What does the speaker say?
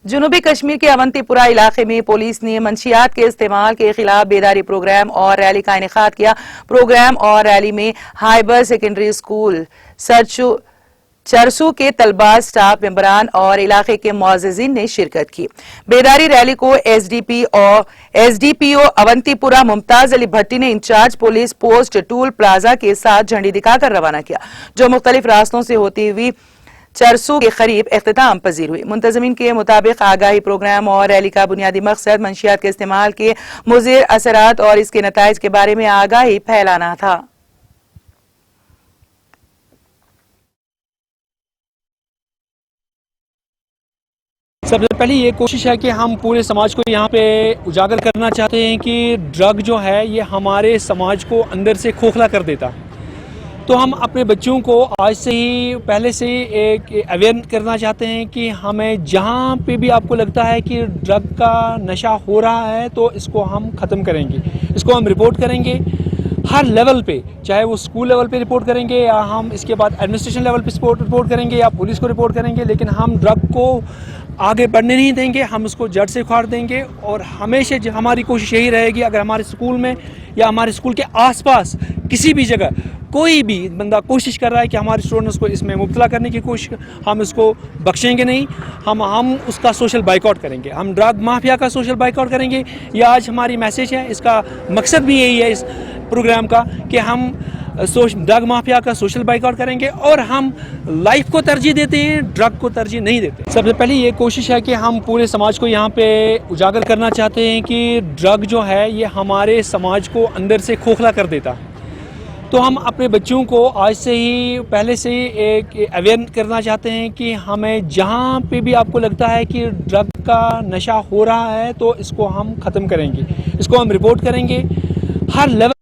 جنوبی کشمیر کے اونتی پورہ علاقے میں پولیس نے منشیات کے استعمال کے خلاف بیداری پروگرام اور ریلی کا انعقاد کیا۔ پروگرام اور ریلی میں ہائبر سیکنڈری اسکول چرسو کے طلباء، اسٹاف ممبران اور علاقے کے معززین نے شرکت کی۔ بیداری ریلی کو ایس ڈی پی او اونتی پورہ ممتاز علی بھٹی نے incharge police post toll plaza کے ساتھ جھنڈی دکھا کر روانہ کیا، جو مختلف راستوں سے ہوتی ہوئی چرسو کے قریب اختتام پذیر ہوئی۔ منتظمین کے مطابق آگاہی پروگرام اور ریلی کا بنیادی مقصد منشیات کے استعمال کے مضر اثرات اور اس کے نتائج کے بارے میں آگاہی پھیلانا تھا۔ سب سے پہلے یہ کوشش ہے کہ ہم پورے سماج کو یہاں پہ اجاگر کرنا چاہتے ہیں کہ ڈرگ جو ہے یہ ہمارے سماج کو اندر سے کھوکھلا کر دیتا۔ تو ہم اپنے بچوں کو آج سے ہی پہلے سے ہی ایک اویئر کرنا چاہتے ہیں کہ ہمیں جہاں پہ بھی آپ کو لگتا ہے کہ ڈرگ کا نشہ ہو رہا ہے تو اس کو ہم ختم کریں گے، اس کو ہم رپورٹ کریں گے ہر لیول پہ، چاہے وہ اسکول لیول پہ رپورٹ کریں گے یا ہم اس کے بعد ایڈمنسٹریشن لیول پہ رپورٹ کریں گے یا پولیس کو رپورٹ کریں گے، لیکن ہم ڈرگ کو آگے بڑھنے نہیں دیں گے، ہم اس کو جڑ سے اکھاڑ دیں گے۔ اور ہمیشہ ہماری کوشش یہی رہے گی، اگر ہمارے اسکول میں یا ہمارے اسکول کے آس پاس کسی بھی جگہ کوئی بھی بندہ کوشش کر رہا ہے کہ ہمارے اسٹوڈنٹس کو اس میں مبتلا کرنے کی کوشش، ہم اس کو بخشیں گے نہیں، ہم اس کا سوشل بائیکاٹ کریں گے، ہم ڈرگ مافیا کا سوشل بائیکاٹ کریں گے۔ یہ آج ہماری میسیج ہے، اس کا مقصد بھی یہی ہے اس پروگرام کا کہ ہم ڈرگ مافیا کا سوشل بائیکاٹ کریں گے اور ہم لائف کو ترجیح دیتے ہیں، ڈرگ کو ترجیح نہیں دیتے۔ سب سے پہلے یہ کوشش ہے کہ ہم پورے سماج کو یہاں پہ اجاگر کرنا چاہتے ہیں کہ ڈرگ جو ہے یہ ہمارے سماج کو اندر سے کھوکھلا کر دیتا۔ تو ہم اپنے بچوں کو آج سے ہی پہلے سے ہی ایک اویئر کرنا چاہتے ہیں کہ ہمیں جہاں پہ بھی آپ کو لگتا ہے کہ ڈرگ کا نشہ ہو رہا ہے تو اس کو ہم ختم کریں گے، اس کو ہم رپورٹ کریں گے ہر لیول